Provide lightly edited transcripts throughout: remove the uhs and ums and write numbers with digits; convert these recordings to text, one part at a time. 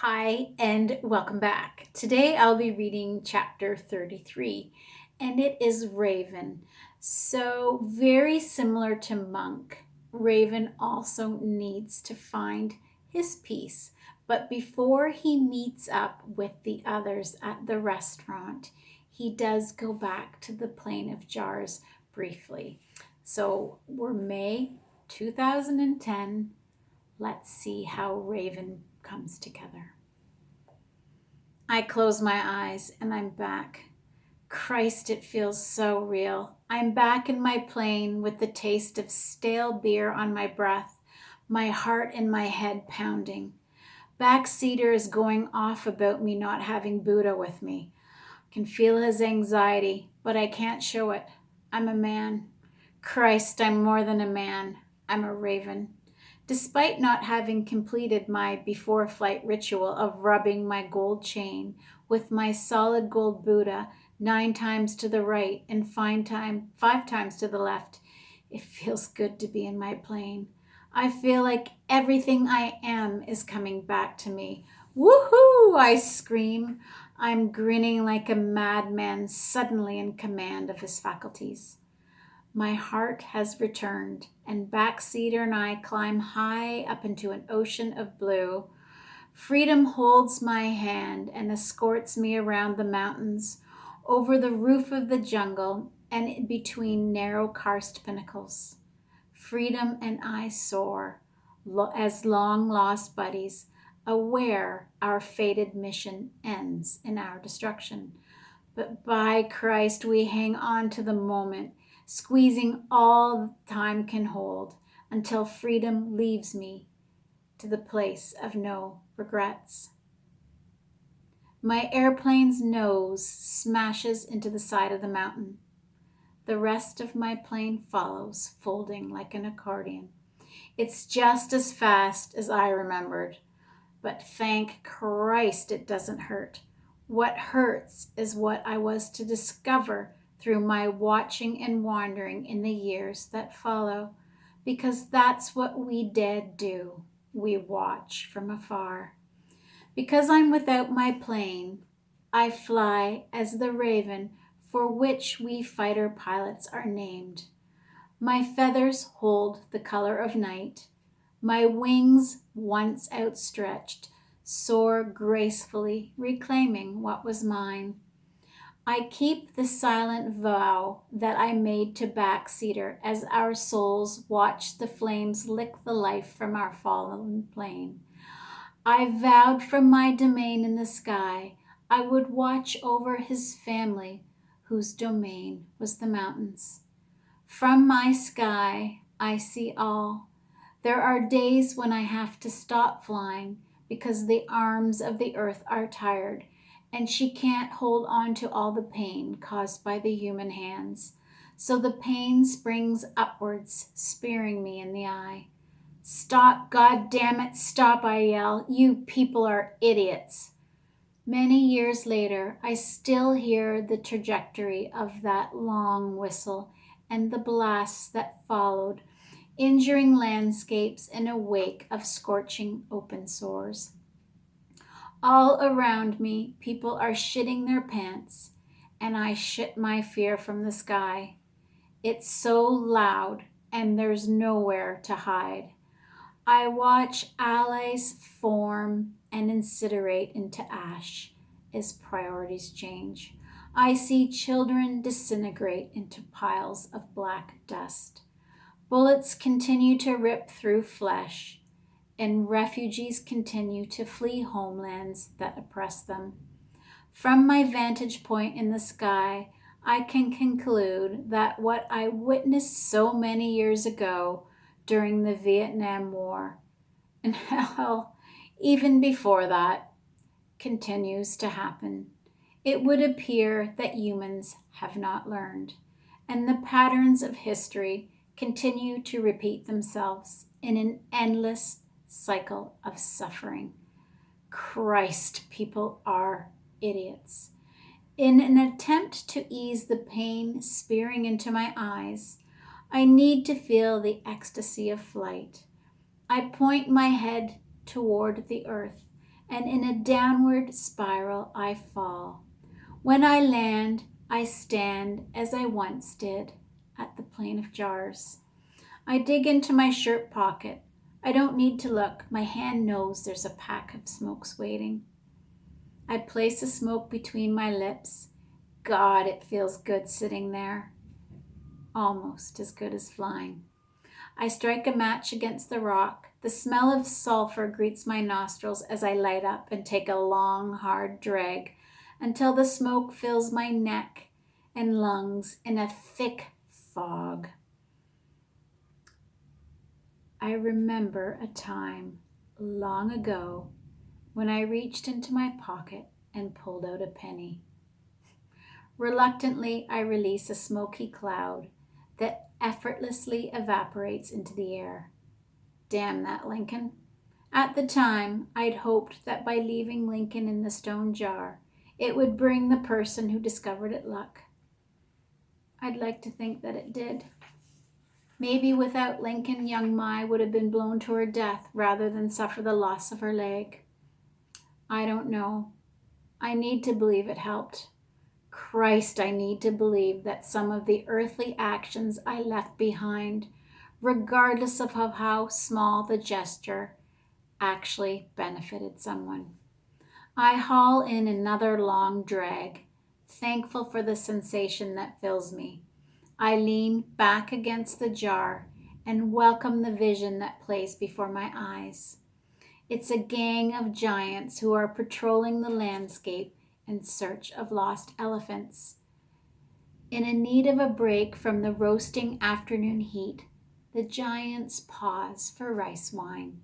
Hi, and welcome back. Today I'll be reading chapter 33, and it is Raven. So, very similar to Monk, Raven also needs to find his peace. But before he meets up with the others at the restaurant, he does go back to the Plain of Jars briefly. So, we're May 2010. Let's see how Raven comes together. I close my eyes and I'm back. Christ, it feels so real. I'm back in my plane with the taste of stale beer on my breath, my heart and my head pounding. Backseater is going off about me not having Buddha with me. I can feel his anxiety, but I can't show it. I'm a man. Christ, I'm more than a man. I'm a raven. Despite not having completed my before flight ritual of rubbing my gold chain with my solid gold Buddha 9 times to the right and 5 times to the left, it feels good to be in my plane. I feel like everything I am is coming back to me. Woohoo! I scream. I'm grinning like a madman suddenly in command of his faculties. My heart has returned, and Backseater and I climb high up into an ocean of blue. Freedom holds my hand and escorts me around the mountains, over the roof of the jungle, and between narrow karst pinnacles. Freedom and I soar as long lost buddies, aware our fated mission ends in our destruction. But by Christ, we hang on to the moment, squeezing all time can hold until freedom leaves me to the place of no regrets. My airplane's nose smashes into the side of the mountain. The rest of my plane follows, folding like an accordion. It's just as fast as I remembered, but thank Christ it doesn't hurt. What hurts is what I was to discover through my watching and wandering in the years that follow, because that's what we dead do. We watch from afar. Because I'm without my plane, I fly as the raven for which we fighter pilots are named. My feathers hold the color of night. My wings, once outstretched, soar gracefully, reclaiming what was mine. I keep the silent vow that I made to Backseater as our souls watch the flames lick the life from our fallen plane. I vowed from my domain in the sky I would watch over his family whose domain was the mountains. From my sky I see all. There are days when I have to stop flying because the arms of the earth are tired and she can't hold on to all the pain caused by the human hands. So the pain springs upwards, spearing me in the eye. Stop, God damn it, stop, I yell. You people are idiots. Many years later, I still hear the trajectory of that long whistle and the blasts that followed, injuring landscapes in a wake of scorching open sores. All around me, people are shitting their pants, and I shit my fear from the sky. It's so loud, and there's nowhere to hide. I watch allies form and incinerate into ash as priorities change. I see children disintegrate into piles of black dust. Bullets continue to rip through flesh, and refugees continue to flee homelands that oppress them. From my vantage point in the sky, I can conclude that what I witnessed so many years ago during the Vietnam War, and hell, even before that, continues to happen. It would appear that humans have not learned, and the patterns of history continue to repeat themselves in an endless cycle of suffering. Christ, people are idiots. In an attempt to ease the pain spearing into my eyes, I need to feel the ecstasy of flight. I point my head toward the earth and in a downward spiral I fall. When I land, I stand as I once did at the plane of jars. I dig into my shirt pocket. I don't need to look. My hand knows there's a pack of smokes waiting. I place the smoke between my lips. God, it feels good sitting there. Almost as good as flying. I strike a match against the rock. The smell of sulfur greets my nostrils as I light up and take a long, hard drag until the smoke fills my neck and lungs in a thick fog. I remember a time long ago when I reached into my pocket and pulled out a penny. Reluctantly, I release a smoky cloud that effortlessly evaporates into the air. Damn that Lincoln. At the time, I'd hoped that by leaving Lincoln in the stone jar, it would bring the person who discovered it luck. I'd like to think that it did. Maybe without Lincoln, young Mai would have been blown to her death rather than suffer the loss of her leg. I don't know. I need to believe it helped. Christ, I need to believe that some of the earthly actions I left behind, regardless of how small the gesture, actually benefited someone. I haul in another long drag, thankful for the sensation that fills me. I lean back against the jar and welcome the vision that plays before my eyes. It's a gang of giants who are patrolling the landscape in search of lost elephants. In need of a break from the roasting afternoon heat, the giants pause for rice wine.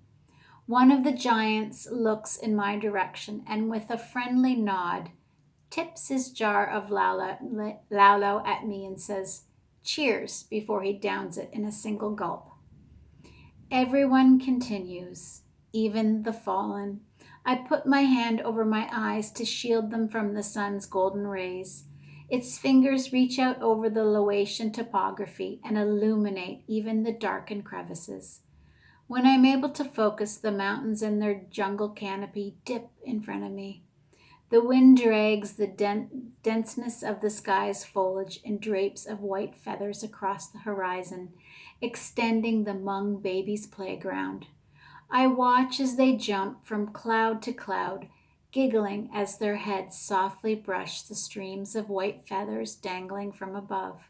One of the giants looks in my direction and with a friendly nod tips his jar of laulau at me and says, "Cheers," before he downs it in a single gulp. Everyone continues, even the fallen. I put my hand over my eyes to shield them from the sun's golden rays. Its fingers reach out over the Laotian topography and illuminate even the darkened crevices. When I'm able to focus, the mountains and their jungle canopy dip in front of me. The wind drags the denseness of the sky's foliage in drapes of white feathers across the horizon, extending the Hmong babies' playground. I watch as they jump from cloud to cloud, giggling as their heads softly brush the streams of white feathers dangling from above.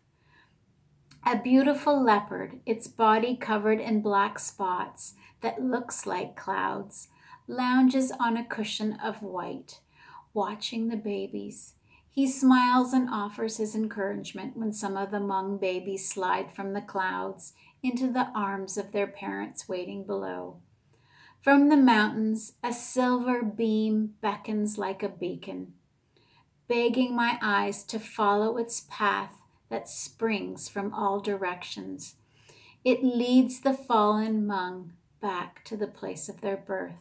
A beautiful leopard, its body covered in black spots that looks like clouds, lounges on a cushion of white, watching the babies. He smiles and offers his encouragement when some of the Hmong babies slide from the clouds into the arms of their parents waiting below. From the mountains, a silver beam beckons like a beacon, begging my eyes to follow its path that springs from all directions. It leads the fallen Hmong back to the place of their birth.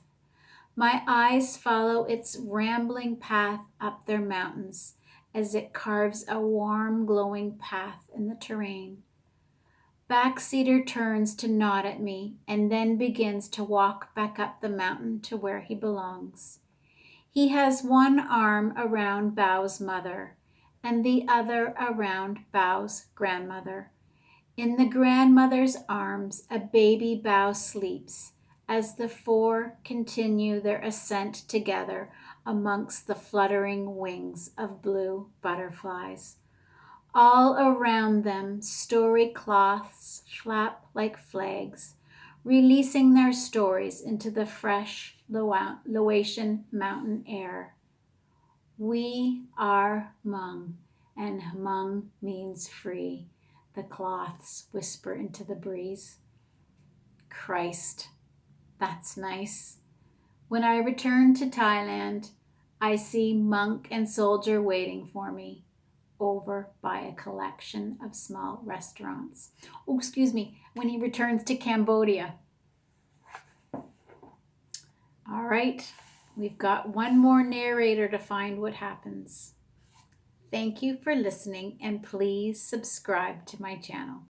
My eyes follow its rambling path up their mountains as it carves a warm, glowing path in the terrain. Backseater turns to nod at me and then begins to walk back up the mountain to where he belongs. He has one arm around Bao's mother and the other around Bao's grandmother. In the grandmother's arms, a baby Bao sleeps as the four continue their ascent together amongst the fluttering wings of blue butterflies. All around them, story cloths flap like flags, releasing their stories into the fresh Laotian mountain air. We are Hmong, and Hmong means free, the cloths whisper into the breeze. Christ, that's nice. When I return to Thailand, I see monk and soldier waiting for me over by a collection of small restaurants. Oh, excuse me, when he returns to Cambodia. All right, we've got one more narrator to find what happens. Thank you for listening, and please subscribe to my channel.